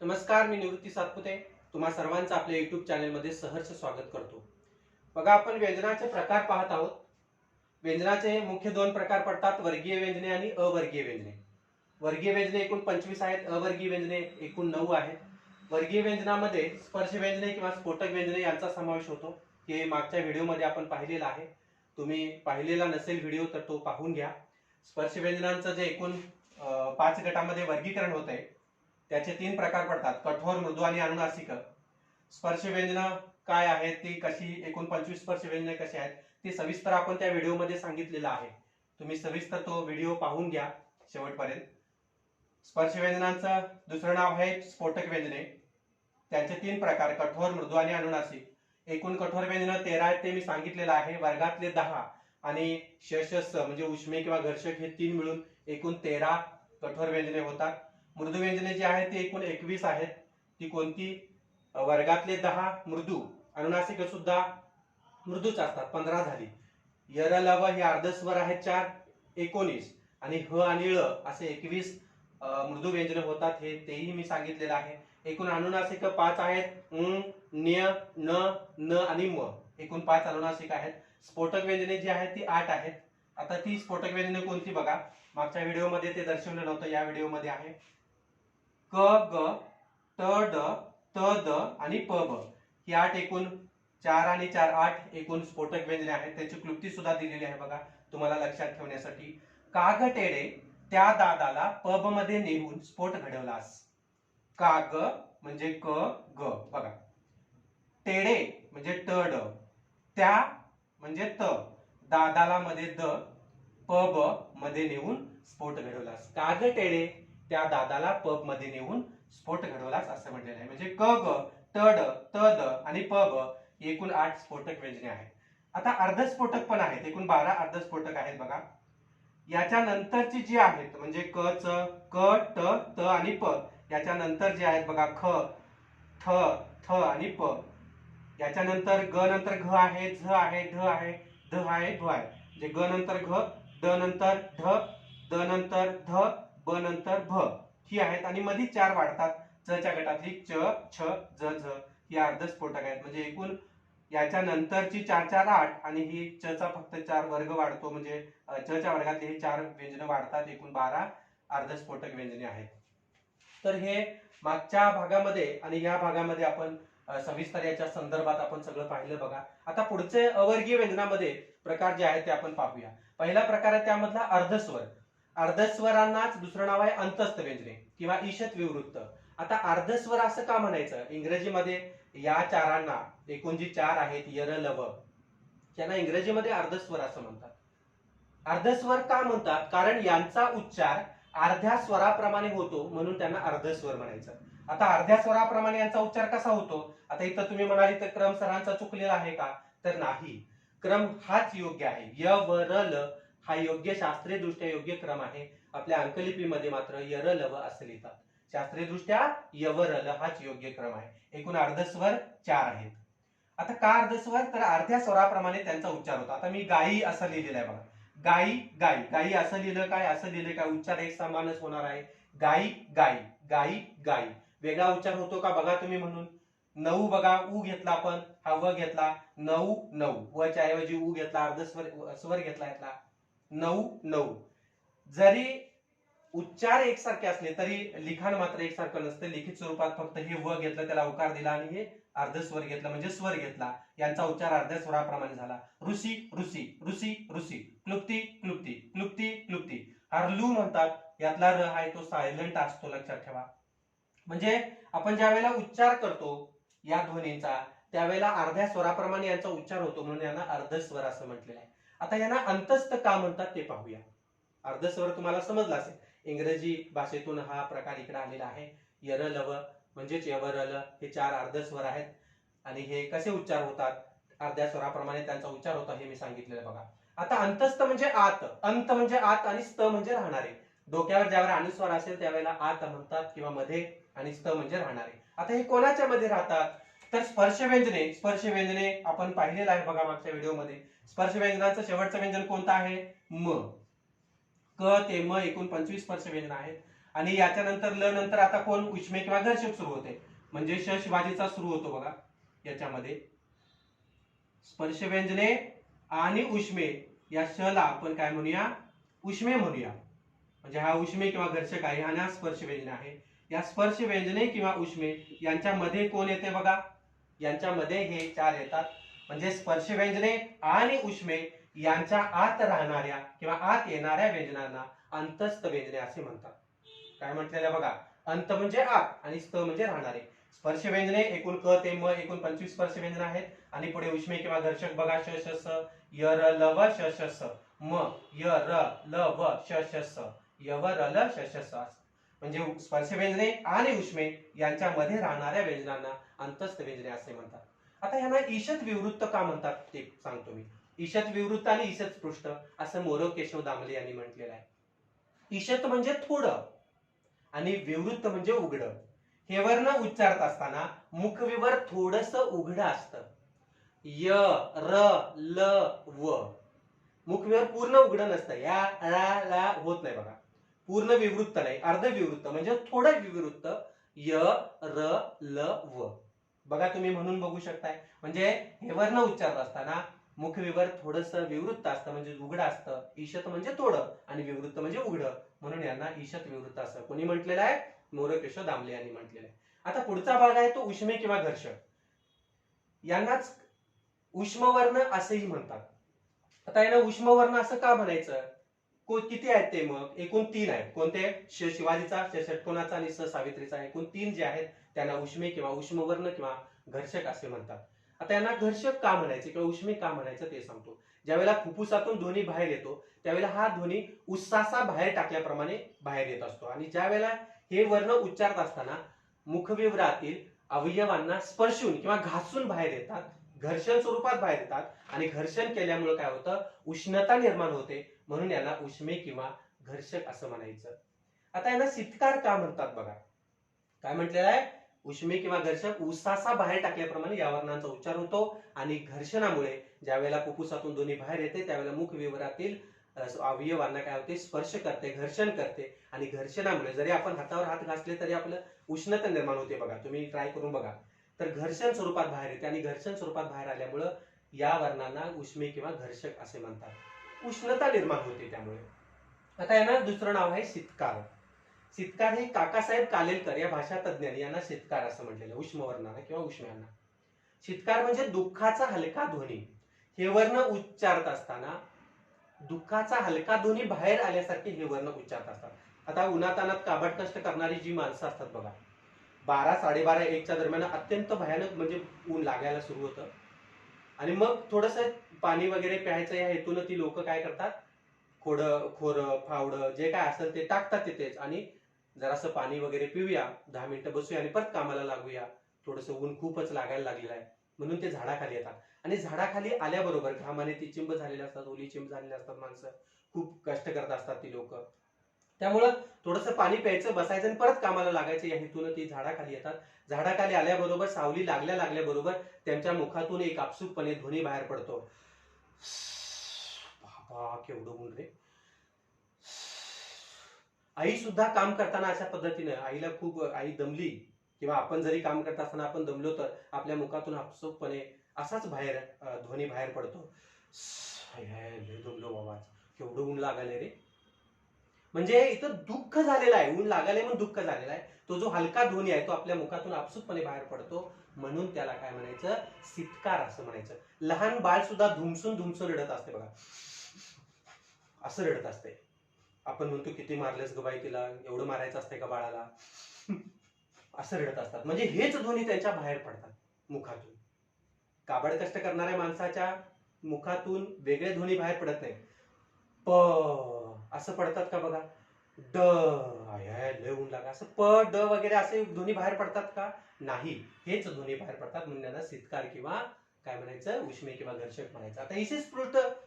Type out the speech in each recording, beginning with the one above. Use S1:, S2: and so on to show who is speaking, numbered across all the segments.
S1: नमस्कार, मी निवृत्ती सातपुते तुम्हा सर्वांचं आपल्या YouTube चॅनलमध्ये सहर्ष स्वागत करतो। बघा, आपण व्यंजनाचे प्रकार पाहत आहोत। व्यंजनाचे मुख्य दोन प्रकार पडतात, वर्गीय व्यंजने आणि अवर्गीय व्यंजने। वर्गीय व्यंजने एकूण 25 आहेत, अवर्गीय व्यंजने एकूण 9 आहेत। वर्गीय व्यंजनामध्ये स्पर्श व्यंजने किंवा स्फोटक व्यंजने यांचा समावेश होतो। हे मागच्या व्हिडिओमध्ये आपण पाहिलेलं आहे। तुम्ही पाहिलेला नसेल व्हिडिओ तर तो पाहून घ्या। स्पर्श व्यंजनांचं जे एकूण 5 गटामध्ये वर्गीकरण होत आहे त्याचे 3 प्रकार पडतात, कठोर, मृदू आणि अनुनासिक। स्पर्श व्यंजन काय आहेत, ती कशी, एकूण 25 स्पर्श व्यंजने कशी आहेत ते सविस्तर आपण त्या व्हिडिओमध्ये सांगितलेलं आहे। तुम्ही सविस्तर तो व्हिडिओ पाहून घ्या शेवटपर्यंत। स्पर्श व्यंजनांचं दुसरं नाव आहे स्फोटक व्यंजने। त्यांचे 3 प्रकार, कठोर, मृदू आणि अनुनासिक। एकूण कठोर व्यंजन 13 आहेत ते मी सांगितलेलं आहे। वर्गातले 10 आणि शश म्हणजे उष्मे किंवा घर्षक हे 3 मिळून एकूण 13 कठोर व्यंजने होतात। मृदू व्यंजने जी आहेत ती एकूण 21 आहेत। ती कोणती? वर्गातले 10 मृदू, अनुनासिक सुद्धा मृदूच असतात, 15 झाली। यर लव हे अर्धस्वर आहेत 4, 19 आणि ह आणि ळ असे 21 मृदू व्यंजने होतात, हे तेही मी सांगितलेलं आहे। एकूण अनुनासिक 5 आहेत, न्य, न आणि म, एकूण 5 अनुनासिक आहेत। स्फोटक व्यंजने जी आहेत ती 8 आहेत। आता ती स्फोटक व्यंजने कोणती बघा, मागच्या व्हिडिओमध्ये ते दर्शवलं नव्हतं, या व्हिडिओमध्ये आहे। क, ग, ट, ड, त, द आणि प, ब ही 8 एकूण 4 आणि 4 8 एकूण स्फोटक व्यंजने आहेत। त्याची क्लुप्ती सुद्धा दिलेली आहे बघा तुम्हाला लक्षात ठेवण्यासाठी। काग टेडे त्या दादाला पब मध्ये नेऊन स्फोट घडवलास। काग म्हणजे क, ग बघा, टेडे म्हणजे ट, ड, त्या म्हणजे त, दादाला मध्ये द, पब मध्ये नेऊन स्फोट घडवलास। काग टेडे त्या दादाला पब मध्ये नेऊन स्फोट घडवलास असं म्हटलेलं आहे। म्हणजे क, ग, ट, ड, त, द आणि प, ब एकूण 8 स्फोटक व्यंजने आहेत। आता अर्धस्फोटक पण आहेत, एकूण 12 अर्धस्फोटक आहेत बघा। याच्या नंतरची जी आहेत म्हणजे क, च, क, ट, त आणि प, याच्या नंतर जे आहेत बघा ख, थ, थ आणि प, याच्या नंतर ग नंतर घ आहे, झ आहे, ध आहे, ध आहे, भ आहे। म्हणजे ग नंतर घ, ड नंतर ढ, द नंतर ध, ब नंतर भ ही आहेत आणि मध्ये 4 वाढतात। च च्या गटातली च, छ, ज, झ ही अर्धस्फोटक आहेत। म्हणजे एकूण याच्या नंतरची 4 4 8 आणि ही च चा फक्त 4 वर्ग वाढतो, म्हणजे च च्या वर्गातले हे 4 व्यंजने वाढतात, एकूण 12 अर्धस्फोटक व्यंजने आहेत। तर हे मागच्या भागामध्ये आणि या भागामध्ये आपण सविस्तर याच्या संदर्भात आपण सगळं पाहिलं बघा। आता पुढचे अवर्गीय व्यंजनामध्ये प्रकार जे आहेत ते आपण पाहूया। पहिला प्रकार आहे त्यामधला अर्धस्वर। अर्धस्वरांनाच दुसरं नाव आहे अंतस्थ व्यंजने किंवा ईशत विवृत्त। आता अर्धस्वर असं का म्हणायचं, इंग्रजीमध्ये या चारांना, एकूण जी 4 आहेत यर लव, त्यांना इंग्रजीमध्ये अर्धस्वर असं म्हणतात। अर्धस्वर का म्हणतात, कारण यांचा उच्चार अर्ध्या स्वराप्रमाणे होतो म्हणून त्यांना अर्धस्वर म्हणायचं। आता अर्ध्या स्वराप्रमाणे यांचा उच्चार कसा होतो, आता इथं तुम्ही म्हणाली तर क्रम सरांचा चुकलेला आहे का, तर नाही, क्रम हाच योग्य आहे। य व र ल हा योग्य, शास्त्रीय दृष्ट्या योग्य क्रम आहे। आपल्या अंकलिपीमध्ये मात्र यर लव असं लिहितात। शास्त्रीय दृष्ट्या य व र ल हाच योग्य क्रम आहे। एकूण अर्धस्वर 4 आहेत। आता का अर्धस्वर, तर अर्ध्या स्वराप्रमाणे त्यांचा उच्चार होतो। आता मी गाई असं लिहिलेलं आहे बघा, गाई, गाई, गाई असं लिहिलं काय, असं लिहिलं काय, उच्चार एक समानच होणार आहे। गाई, गाई, गाई, गाई वेगळा उच्चार होतो का बघा तुम्ही म्हणून। नऊ बघा, उ घेतला आपण, हा व घेतला, नऊ नऊ, व च्या ऐवजी उ घेतला, अर्धस्वर स्वर घेतला यातला, नऊ नऊ। जरी उच्चार एकसारखे असले तरी लिखाण मात्र एकसारखं नसतं। लिखित स्वरूपात फक्त हे व घेतलं, त्याला उकार दिला आणि हे अर्धस्वर घेतला म्हणजे स्वर घेतला, यांचा उच्चार अर्ध्या स्वराप्रमाणे झाला। ऋषी, ऋषी, ऋषी, ऋषी, क्लुप्ती, क्लुप्ती, क्लुप्ती, क्लुप्ती। हरलू म्हणतात, यातला र आहे तो सायलेंट असतो, लक्षात ठेवा। म्हणजे आपण ज्या वेळेला उच्चार करतो या ध्वनीचा त्यावेळेला अर्ध्या स्वराप्रमाणे यांचा उच्चार होतो म्हणून यांना अर्धस्वर असं म्हटलेलं आहे। आता यांना अंतस्थ का म्हणतात ते पाहूया। अर्धस्वर तुम्हाला समजला असेल, इंग्रजी भाषेतून हा प्रकार इकडे आलेला आहे। यर लव म्हणजेच य व र ल हे 4 अर्धस्वर आहेत आणि हे कसे उच्चार होतात, अर्ध्या स्वराप्रमाणे त्यांचा उच्चार होता, हे मी सांगितलेलं बघा। आता अंतस्थ म्हणजे आत, अंत म्हणजे आत आणि स्त म्हणजे राहणारे। डोक्यावर ज्यावर अनुस्वार असेल त्यावेळेला आत म्हणतात किंवा मध्ये, आणि स्त म्हणजे राहणारे। आता हे कोणाच्या मध्ये राहतात, तर स्पर्श व्यंजने। स्पर्श व्यंजने आपण पाहिलेलं आहे बघा मागच्या व्हिडिओमध्ये। स्पर्श व्यंजनाचं शेवटचं व्यंजन कोणतं आहे, म। क ते म एकूण 25 स्पर्श व्यंजन आहेत। आणि याच्यानंतर ल नंतर आता कोण उष्मे किंवा घर्षक सुरू होते, म्हणजे श शिवाजीचा सुरू होतो बघा. याच्यामध्ये स्पर्श व्यंजने आणि उष्मे, या श ला आपण काय म्हणूया, उष्मे म्हणूया. म्हणजे हा उष्मे किंवा घर्षक आहे आणि हा स्पर्श व्यंजन आहे. या स्पर्श व्यंजने किंवा उष्मे यांच्यामध्ये कोण येते बघा, यांच्यामध्ये हे चार येतात. म्हणजे स्पर्श व्यंजने आणि उष्मे यांच्या आत राहणाऱ्या किंवा आत येणाऱ्या व्यंजनांना अंतस्थ व्यंजने असे म्हणतात. काय म्हटलेलं बघा, अंत म्हणजे आत आणि स्थ म्हणजे राहणारे. स्पर्श व्यंजने एकूण क ते म एकूण 25 स्पर्श व्यंजन आहेत. आणि पुढे उष्मे किंवा घर्षक बघा, श श स य र ल व श श स, म य र ल व श श स, य व र ल श श स. म्हणजे स्पर्श व्यंजने आणि उष्मे यांच्यामध्ये राहणाऱ्या व्यंजनांना अंतस्थ व्यंजने असे म्हणतात. आता यांना ईषत विवृत्त का म्हणतात ते सांगतो मी. ईषत विवृत्त आणि ईषत स्पृष्ट असं मोरव केशव दामले यांनी म्हटलेलं आहे. ईषत म्हणजे थोडं आणि विवृत्त म्हणजे उघडं. हे वर्ण उच्चारत असताना मुखविवर थोडस उघडं असतं. य र ल व मुखविवर पूर्ण उघडं नसतं, या ला ला होत नाही बघा. पूर्ण विवृत्त नाही, अर्ध विवृत्त म्हणजे थोडं विवृत्त. य र ल व बघा, तुम्ही म्हणून बघू शकताय. म्हणजे हे वर्ण उच्चारत असताना मुखविवर थोडस विवृत्त असतं म्हणजे उघडं असतं. ईषत म्हणजे थोडं आणि विवृत्त म्हणजे उघडं, म्हणून यांना ईषत विवृत्त असं कोणी म्हटलेलं आहे, मोरव केशव दामले यांनी म्हटलेलं आहे. आता पुढचा भाग आहे तो उष्मे किंवा घर्षक. यांनाच उष्मवर्ण असेही म्हणतात. आता यांना उष्मवर्ण असं का म्हणायचं, किती आहेत ते, मग एकूण 3 आहेत. कोणते, श शिवाजीचा, श षटकोनाचा आणि स सावित्रीचा, एकूण 3 जे आहेत त्यांना उष्मे किंवा उष्मवर्ण किंवा घर्षक असे म्हणतात. आता यांना घर्षक का म्हणायचे किंवा उष्मे का म्हणायचं ते सांगतो. ज्यावेळेला फुफ्फुसातून ध्वनी बाहेर येतो त्यावेळेला हा ध्वनी उस्सासा बाहेर टाकल्याप्रमाणे बाहेर येत असतो. आणि ज्यावेळेला हे वर्ण उच्चारत असताना मुखविवरातील अवयवांना स्पर्शून किंवा घासून बाहेर येतात, घर्षण स्वरूपात बाहेर येतात. आणि घर्षण केल्यामुळे काय होतं, उष्णता निर्माण होते, म्हणून यांना उष्मे किंवा घर्षक असं म्हणायचं. आता यांना शीतकार का म्हणतात बघा. काय म्हटलेलं आहे, उष्मे किंवा घर्षक उस्सासा बाहेर टाकल्याप्रमाणे या वर्णांचा उच्चार होतो. आणि घर्षणामुळे ज्यावेळेला फुफ्फुसातून ध्वनी बाहेर येते त्यावेळेला मुखविवरातील अवयवांना काय होते, स्पर्श करते, घर्षण करते. आणि घर्षणामुळे जरी आपण हातावर हात घासले तरी आपलं उष्णता निर्माण होते बघा. तुम्ही ट्राय करून बघा. तर घर्षण स्वरूपात बाहेर येते आणि घर्षण स्वरूपात बाहेर आल्यामुळं या वर्णांना उष्मे किंवा घर्षक असे म्हणतात. उष्णता निर्माण होते त्यामुळे. आता यांना दुसरं नाव आहे शीतकार. शीतकार हे काकासाहेब कालेलकर या भाषा तज्ञांनी यांना शीतकार असं म्हटलेलं, उष्मवर्णाला किंवा उष्म्यांना. शीतकार म्हणजे दुःखाचा हलका ध्वनी. हे वर्ण उच्चारत असताना दुःखाचा हलका ध्वनी बाहेर आल्यासारखे हे वर्ण उच्चारत असतात. आता उन्हातानात काबाड कष्ट करणारी जी माणसं असतात बघा, 12, 12:30, 1च्या दरम्यान अत्यंत भयानक म्हणजे ऊन लागायला सुरू होतं. आणि मग थोडस पाणी वगैरे प्यायचं या हेतून ती लोक काय करतात, खोरं फावडं जे काय असेल ते टाकतात तिथेच आणि जरासं पाणी वगैरे पिऊया, 10 मिनिटं बसूया आणि परत कामाला लागूया. थोडस ऊन खूपच लागायला लागलेलं आहे म्हणून ते झाडाखाली येतात. आणि झाडाखाली आल्याबरोबर घामाने ती चिंब झालेली असतात, ओली चिंब झालेली असतात, माणसं खूप कष्ट करत असतात ती लोक. त्यामुळं थोडंसं पाणी प्यायचं, बसायचं आणि परत कामाला लागायचं या हेतून ती झाडाखाली येतात. झाडाखाली आल्याबरोबर सावली लागल्याबरोबर त्यांच्या मुखातून एक आपसूकपणे ध्वनी बाहेर पडतो. बाबा केवढं ऊन रे. आई सुद्धा काम करताना अशा पद्धतीने, आईला खूप, आई दमली किंवा आपण जरी काम करत असताना आपण दमलो तर आपल्या मुखातून आपसूकपणे असाच बाहेर ध्वनी बाहेर पडतो. दमलो बाबा, केवढं ऊन लागायला रे. म्हणजे इथं दुःख झालेलं आहे, ऊन लागायला म्हणून दुःख झालेला आहे. तो जो हलका ध्वनी आहे तो आपल्या मुखातून आपसूकपणे बाहेर पडतो, म्हणून त्याला काय म्हणायचं, शीतकार असं म्हणायचं. लहान बाळ सुद्धा धुमसून रडत असते बघा, असं रडत असते. आपण म्हणतो किती मारलेस ग बाई तिला, एवढं मारायचं असतंय का बाळाला, असं रडत असतात. म्हणजे हेच ध्वनी त्यांच्या बाहेर पडतात मुखातून. काबाड कष्ट करणाऱ्या माणसाच्या मुखातून वेगळे ध्वनी बाहेर पडत नाही. प असं पडतात का बघा, ड लय ऊन लागा असं प ड वगैरे असे ध्वनी बाहेर पडतात का, नाही. हेच ध्वनी बाहेर पडतात, म्हणून त्यांना शीतकार किंवा काय म्हणायचं, उष्मे किंवा घर्षक म्हणायचं. आता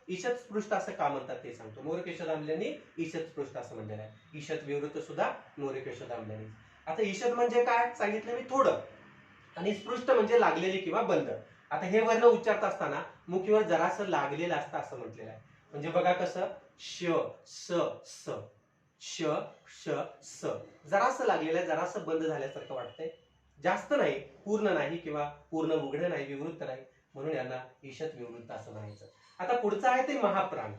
S1: ईषत स्पृष्ट असं का म्हणतात ते सांगतो. मोरव केशव दामलेंनी ईषत स्पृष्ट असं म्हणलेलं आहे. ईषत विवृत्त सुद्धा मोरव केशव दामलेंनी. आता ईषत म्हणजे काय सांगितलं मी, थोडं. आणि स्पृष्ट म्हणजे लागलेले किंवा बंद. आता हे वर्ण उच्चारत असताना मुखीवर जरासं लागलेलं असतं असं म्हटलेलं आहे. म्हणजे बघा कसं, श स स, श श स. जरासं लागलेलं आहे, जरासं बंद झाल्यासारखं वाटतंय, जास्त नाही, पूर्ण नाही किंवा पूर्ण उघड नाही, विवृत्त नाही, म्हणून यांना ईषत विवृत्त असं म्हणायचं. आता पुढचं आहे ते महाप्राण.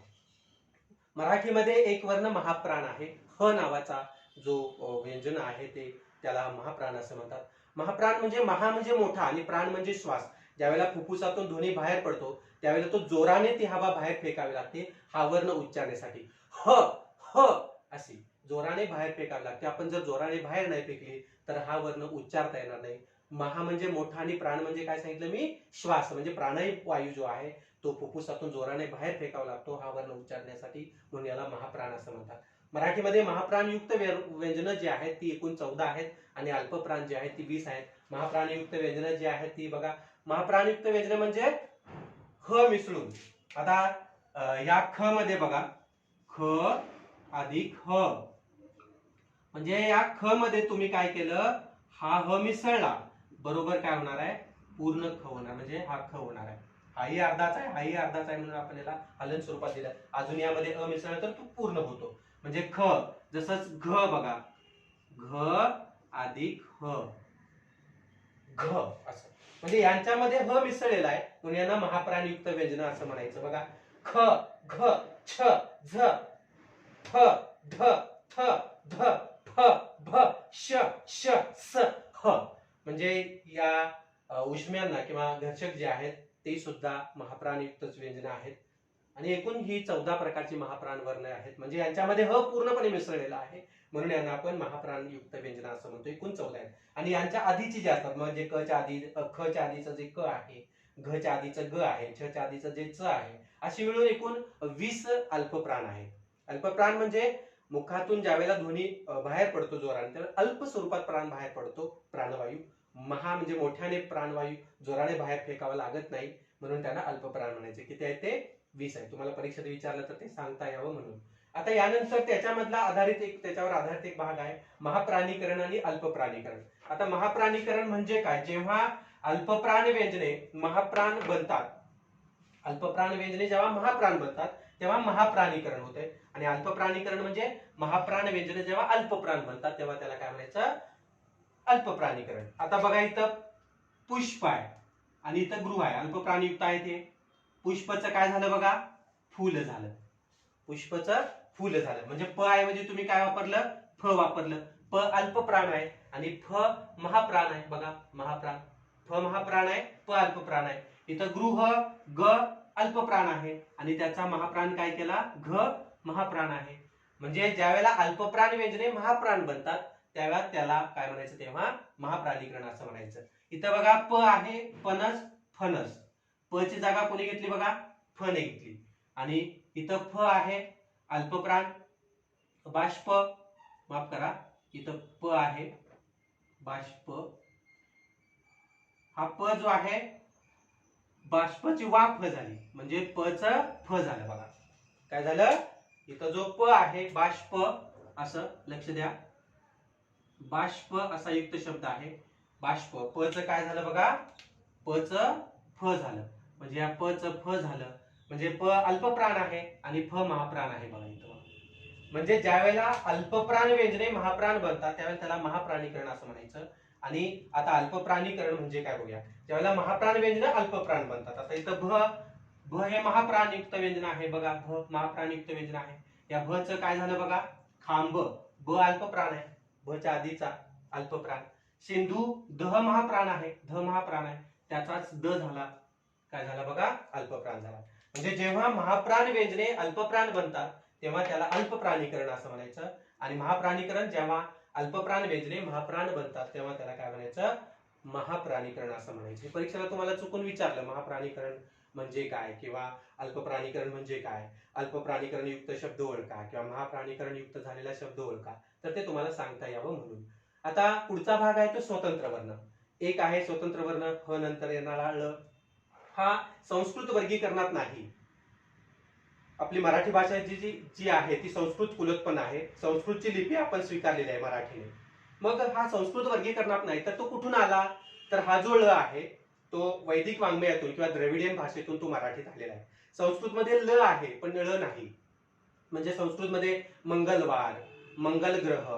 S1: मराठीमध्ये एक वर्ण महाप्राण आहे. ह नावाचा जो व्यंजन आहे ते त्याला महाप्राण असं म्हणतात. महाप्राण म्हणजे महा म्हणजे मोठा आणि प्राण म्हणजे श्वास. ज्यावेळेला फुफ्फुसातून ध्वनी बाहेर पडतो त्यावेळेला तो जोराने ती हवा बाहेर फेकावी लागते हा वर्ण उच्चारण्यासाठी. ह ह अशी जोराने बाहेर फेकावी लागते. आपण जर जोराने बाहेर नाही फेकली तर हा वर्ण उच्चारता येणार नाही. महा म्हणजे मोठा आणि प्राण म्हणजे काय सांगितलं मी, श्वास म्हणजे प्राणवायू वायू जो आहे तो फुफ्फुसातून जोराने बाहेर फेकावा लागतो हा वर्ण उच्चारण्यासाठी, म्हणून याला महाप्राण असं म्हणतात. मराठीमध्ये महाप्राणयुक्त व्यंजन जी आहेत ती एकूण 14 आहेत आणि अल्पप्राण जी आहेत ती 20 आहेत. महाप्राणयुक्त व्यंजन जी आहेत ती बघा, महाप्राणयुक्त व्यंजन म्हणजे ख मिसळून. आता या ख मध्ये बघा, ख अधिक ह म्हणजे या ख मध्ये तुम्ही काय केलं, हा ह मिसळला बरोबर काय होणार आहे, पूर्ण ख होणार, म्हणजे हा ख होणार आहे. हाही अर्धाच आहे, हाही अर्धाच आहे, म्हणून आपण याला हलन स्वरूपात दिलं. अजून यामध्ये अ मिसळला तर तो पूर्ण होतो, म्हणजे ख. जसंच घ बघा, घ अधिक ह, घ असं, म्हणजे यांच्यामध्ये ह मिसळलेला आहे म्हणून यांना महाप्राणयुक्त व्यंजन असं म्हणायचं. बघा, ख घ छ झ फ ढ थ ध फ भ श श स ह, म्हणजे या उष्म्यांना किंवा घर्षक जे आहेत ते सुद्धा महाप्राणयुक्तच व्यंजन आहेत. आणि एकूण ही 14 प्रकारची महाप्राण वर्ण आहेत, म्हणजे यांच्यामध्ये ह पूर्णपणे मिसळलेला आहे म्हणून यांना आपण महाप्राणयुक्त व्यंजन असं म्हणतो. एकूण 14 आहेत. आणि यांच्या आधीची जे असतात म्हणजे क च्या आधी, ख च्या आधीचं जे क आहे, घ च्या आधीचं ग आहे, छ च्या आधीचं जे च आहे, अशी मिळून एकूण 20 अल्पप्राण आहेत. अल्पप्राण म्हणजे मुखातून ज्यावेळेला ध्वनी बाहेर पडतो जोराने तर अल्प स्वरूपात प्राण बाहेर पडतो, प्राणवायू. महा म्हणजे मोठ्याने प्राणवायू जोराने बाहेर फेकावा लागत नाही म्हणून त्यांना अल्पप्राण म्हणायचे. किती आहे ते, 20 आहे. तुम्हाला परीक्षेत विचारलं तर ते सांगता यावं म्हणून. आता यानंतर त्याच्यामधला त्याच्यावर आधारित एक भाग आहे महाप्राणीकरण आणि अल्पप्राणीकरण. आता महाप्राणीकरण म्हणजे काय, जेव्हा अल्पप्राण व्यंजने महाप्राण बनतात, अल्पप्राण व्यंजने जेव्हा महाप्राण बनतात तेव्हा महाप्राणीकरण होते, आणि अल्पप्राणीकरण म्हणजे महाप्राण व्यंजने जेव्हा अल्पप्राण बनतात तेव्हा त्याला काय म्हणायचं, अल्पप्राणीकरण. आता बघा, इथं पुष्प आहे आणि इथं गृह आहे, अल्पप्राणयुक्त आहे ते. पुष्पचं काय झालं बघा, फुल झालं, पुष्पचं फुल झालं, म्हणजे प ऐवजी तुम्ही काय वापरलं, फ वापरलं. प अल्पप्राण आहे आणि फ महाप्राण आहे. बघा, महाप्राण, फ महाप्राण आहे, प अल्पप्राण आहे. इथं गृह ग अल्पप्राण आहे आणि त्याचा महाप्राण काय केला, घ महाप्राण आहे. म्हणजे ज्यावेळेला अल्पप्राण व्यंजने महाप्राण बनतात त्यावेळेला त्याला काय म्हणायचं, तेव्हा महाप्राणीकरण असं म्हणायचं. इथं बघा, प आहे, पनस फणस, प ची जागा कोणी घेतली बघा, फ ने घेतली. आणि इथं फ आहे अल्पप्राण, बाष्प, माफ करा, इथं प आहे बाष्प, हा प जो आहे बाष्पची वाफ झाली म्हणजे प च फ झालं. बघा काय झालं, इथं जो प आहे बाष्प असं लक्ष द्या, बाष्प असा युक्त शब्द आहे, बाष्प, प च काय झालं बघा, प च फ झालं, म्हणजे या प च फ झालं, म्हणजे प अल्पप्राण आहे आणि फ महाप्राण आहे. बघा इथं, म्हणजे ज्यावेळेला अल्पप्राण व्यंजने महाप्राण बनतात त्यावेळेला त्याला महाप्राणीकरण असं म्हणायचं. आणि आता अल्पप्राणीकरण म्हणजे काय बघूया, ज्यावेळेला महाप्राण व्यंजने अल्पप्राण बनतात. आता इथं भ हे महाप्राणयुक्त व्यंजन आहे. बघा, भ महाप्राणयुक्त व्यंजन आहे. या भ च काय झालं बघा, खांब, ब अल्पप्राण आहे, भ च्या आधीचा अल्पप्राण. सिंधू दह महाप्राण आहे, ध महाप्राण आहे, त्याचाच द झाला, काय झाला बघा, अल्पप्राण झाला. म्हणजे जेव्हा महाप्राण व्यंजने अल्पप्राण बनतात तेव्हा त्याला अल्पप्राणीकरण असं म्हणायचं, आणि महाप्राणीकरण जेव्हा अल्पप्राण व्यंजने महाप्राण बनतात तेव्हा त्याला काय म्हणायचं, महाप्राणीकरण असं म्हणायचं. परीक्षेला तुम्हाला चुकून विचारलं महाप्राणीकरण म्हणजे काय किंवा अल्पप्राणीकरण म्हणजे काय, अल्पप्राणीकरण युक्त शब्द ओळखा किंवा महाप्राणीकरण युक्त झालेला शब्द ओळखा, तर ते तुम्हाला सांगता यावं म्हणून. आता पुढचा भाग आहे तो स्वतंत्र वर्ण. एक आहे स्वतंत्र वर्ण, फ नंतर येणारा ळ. हा संस्कृत वर्गीकरणात नाही. आपली मराठी भाषा जी आहे ती संस्कृत कुलोत्पन्न आहे, संस्कृतची लिपी आपण स्वीकारलेली आहे मराठीने. मग हा संस्कृत वर्गीकरणात नाही तर तो कुठून आला, तर हा जो ळ आहे तो वैदिक वाङ्मयातून किंवा द्रविडियन भाषेतून तो मराठीत आलेला आहे. संस्कृतमध्ये ल आहे पण ळ नाही. म्हणजे संस्कृतमध्ये मंगलवार, मंगल ग्रह,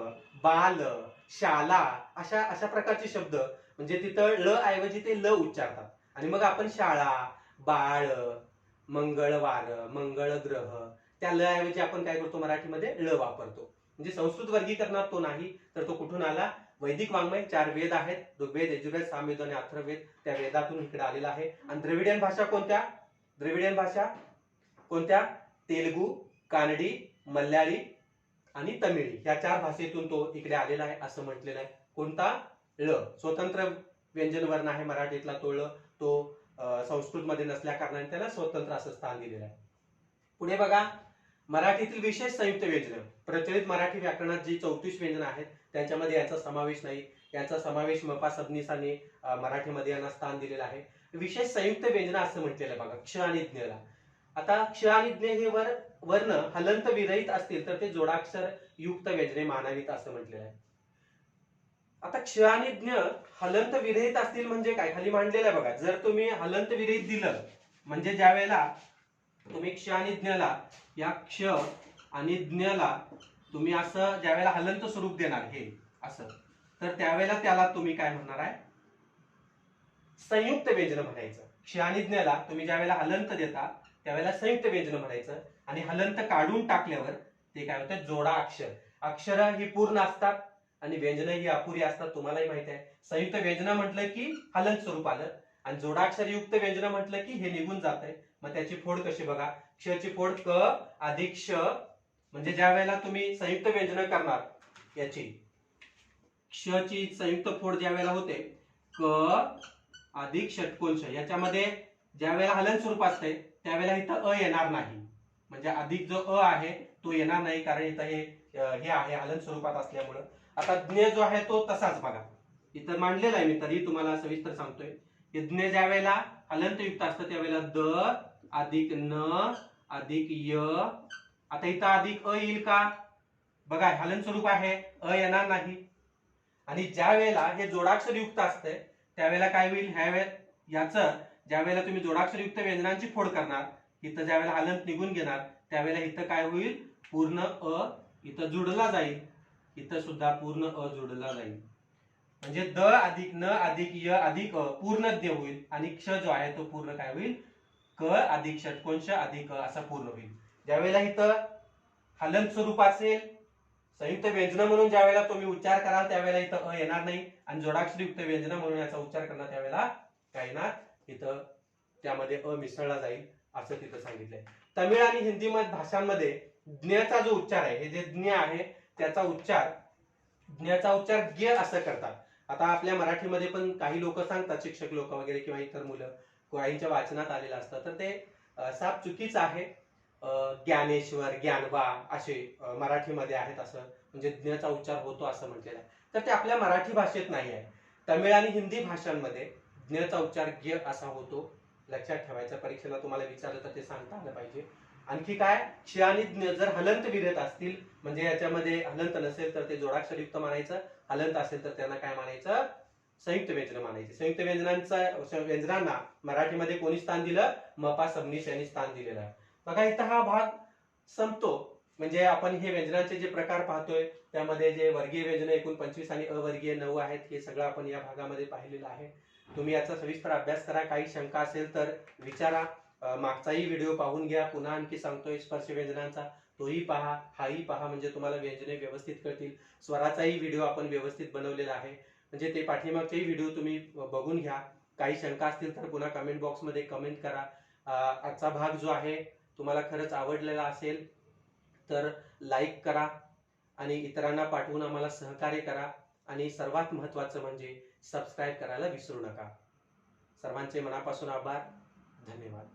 S1: बाल, शाला अशा अशा प्रकारचे शब्द म्हणजे तिथं ल ऐवजी ते ल उच्चारतात आणि मग आपण शाळा, बाळ, मंगळवार, मंगळ ग्रह त्या ल ऐवजी आपण काय करतो मराठीमध्ये ल वापरतो. म्हणजे संस्कृत वर्गीकरणात तो नाही तर तो कुठून आला? वैदिक वाङ्मय 4 वेद आहेत, ऋग्वेद, यजुर्वेद, सामवेद आणि अथर्ववेद त्या वेदातून इकडे आलेला आहे. आणि द्रविडियन भाषा कोणत्या? द्रविडियन भाषा कोणत्या? तेलुगू, कानडी, मल्याळी आणि तमिळी या 4 भाषेतून तो इकडे आलेला आहे असं म्हटलेलं आहे. कोणता? ळ. स्वतंत्र व्यंजन वर्ण आहे मराठीतला तो ळ. तो संस्कृत मध्ये नसल्या कारणाने त्याला स्वतंत्र असं स्थान दिलेलं आहे. पुढे बघा, मराठीतील विशेष संयुक्त व्यंजन. प्रचलित मराठी व्याकरणात जी 34 व्यंजन आहेत त्यांच्यामध्ये यांचा समावेश नाही. यांचा समावेश मपा सबनीसांनी मराठीमध्ये यांना स्थान दिलेलं आहे. विशेष संयुक्त व्यंजन असं म्हटलेलं आहे बघा क्ष आणि ज्ञला. आता क्ष आणि ज्ञ हे वर्ण हलंत विरहित असतील तर ते जोडाक्षर युक्त व्यंजने मानावीत असं म्हटलेलं आहे. आता क्ष आणि ज्ञ हलंत विरहित असतील म्हणजे काय? खाली मांडलेलं आहे बघा. जर तुम्ही हलंत विरहित दिलं म्हणजे ज्या वेळेला तुम्ही क्ष आणि ज्ञला या क्ष आणि ज्ञला तुम्ही असं ज्या वेळेला हलंत स्वरूप देणार हे असं तर त्यावेळेला त्याला तुम्ही काय म्हणणार आहे? संयुक्त व्यंजन म्हणायचं. क्ष आणि ज्ञला तुम्ही ज्या वेळेला हलंत देता त्यावेळेला संयुक्त व्यंजन म्हणायचं आणि हलंत काढून टाकल्यावर ते काय होतं? जोडा अक्षर. अक्षर ही पूर्ण असतात आणि व्यंजन ही अपुरी असतात. तुम्हालाही माहिती आहे. संयुक्त व्यंजन म्हटलं की हलंत स्वरूप आलं आणि जोडाक्षर युक्त व्यंजन म्हटलं की हे निघून जात आहे. मग त्याची फोड कशी बघा? क्षची फोड क अधिक श म्हणजे ज्या वेळेला तुम्ही संयुक्त व्यंजन करणार याची क्षची संयुक्त फोड ज्या वेळेला होते क अधिक षटकोन श याच्यामध्ये ज्या वेळेला हलन स्वरूप असते त्यावेळेला इथं अ येणार नाही. म्हणजे अधिक जो अ आहे तो येणार नाही कारण इथं हे आहे हलन स्वरूपात असल्यामुळं. आता ज्ञ जो आहे तो तसाच बघा इथं मांडलेला आहे मी तरी तुम्हाला सविस्तर सांगतोय. ज्ञ ज्या वेळेला हलंत युक्त असतं त्यावेळेला द अधिक न अधिक य. आता इथं अधिक अ येईल का? बघा हलन स्वरूप आहे अ येणार नाही. आणि ज्या वेळेला हे जोडाक्षर युक्त असते त्यावेळेला काय होईल? ह्या वेळेत याचं ज्या वेळेला तुम्ही जोडाक्षर युक्त व्यंजनांची फोड करणार इथं ज्या वेळेला हलंत निघून घेणार त्यावेळेला इथं काय होईल? पूर्ण अ इथं जोडला जाईल. इथं सुद्धा पूर्ण अ जोडला जाईल. म्हणजे द अधिक न अधिक य अधिक अ पूर्ण ज्ञ होईल आणि क्ष जो आहे तो पूर्ण काय होईल? क अधिक षटकोन अधिक अ असा पूर्ण होईल. ज्यावेळेला इथं हलंत स्वरूप असेल संयुक्त व्यंजन म्हणून ज्या वेळेला तुम्ही उच्चार कराल त्यावेळेला इथं अ येणार नाही आणि जोडाक्षर युक्त व्यंजन म्हणून याचा उच्चार करणार त्यावेळेला काय येणार? इथं त्यामध्ये अ मिसळला जाईल असं तिथं सांगितलंय. तमिळ आणि हिंदी भाषांमध्ये ज्ञचा जो उच्चार आहे हे जे ज्ञ आहे त्याचा उच्चार ज्ञचा उच्चार ग्य असं करतात. आता आपल्या मराठीमध्ये पण काही लोक सांगतात शिक्षक लोक वगैरे किंवा इतर मुलं काहींच्या वाचनात आलेलं असतं तर ते साप चुकीचं आहे. ज्ञानेश्वर ज्ञानबा असे मराठीमध्ये आहेत असं म्हणजे ज्ञचा उच्चार होतो असं म्हटलेलं आहे. तर ते आपल्या मराठी भाषेत नाही आहे. तमिळ आणि हिंदी भाषांमध्ये ज्ञचा उच्चार ग्य असा होतो. लक्षात ठेवायचं. परीक्षेला तुम्हाला विचारलं तर ते सांगता आलं पाहिजे. आणखी काय? क्ष आणि ज्ञ जर हलंत विरहित असतील म्हणजे याच्यामध्ये हलंत नसेल तर ते जोडाक्षर युक्त मानायचं. हलंत असेल तर त्यांना काय मानायचं? संयुक्त व्यंजन मानायचे. संयुक्त व्यंजनांना मराठीमध्ये कोणी स्थान दिलं? मपा सबनीस यांनी स्थान दिलेलं आहे. बघा इथं हा भाग संपतो. म्हणजे आपण हे व्यंजनांचे जे प्रकार पाहतोय त्यामध्ये जे वर्गीय व्यंजन एकूण 25 आणि अवर्गीय 9 आहेत हे सगळं आपण या भागामध्ये पाहिलेलं आहे. तुम्ही याचा सविस्तर अभ्यास करा. काही शंका असेल तर विचारा. मागचाही व्हिडिओ पाहून घ्या. पुन्हा आणखी सांगतोय स्पर्श व्यंजनांचा तोही पहा हाही पहा म्हणजे तुम्हाला व्यंजने व्यवस्थित कळतील. स्वराचाही व्हिडिओ आपण व्यवस्थित बनवलेला आहे म्हणजे ते पाठीमागचेही व्हिडिओ तुम्ही बघून घ्या. काही शंका असतील तर पुन्हा कमेंट बॉक्समध्ये कमेंट करा. आजचा भाग जो आहे तुम्हाला खरंच आवडलेला असेल तर लाईक करा आणि इतरांना पाठवून आम्हाला सहकार्य करा आणि सर्वात महत्त्वाचं म्हणजे सबस्क्राईब करायला विसरू नका. सर्वांचे मनापासून आभार. धन्यवाद.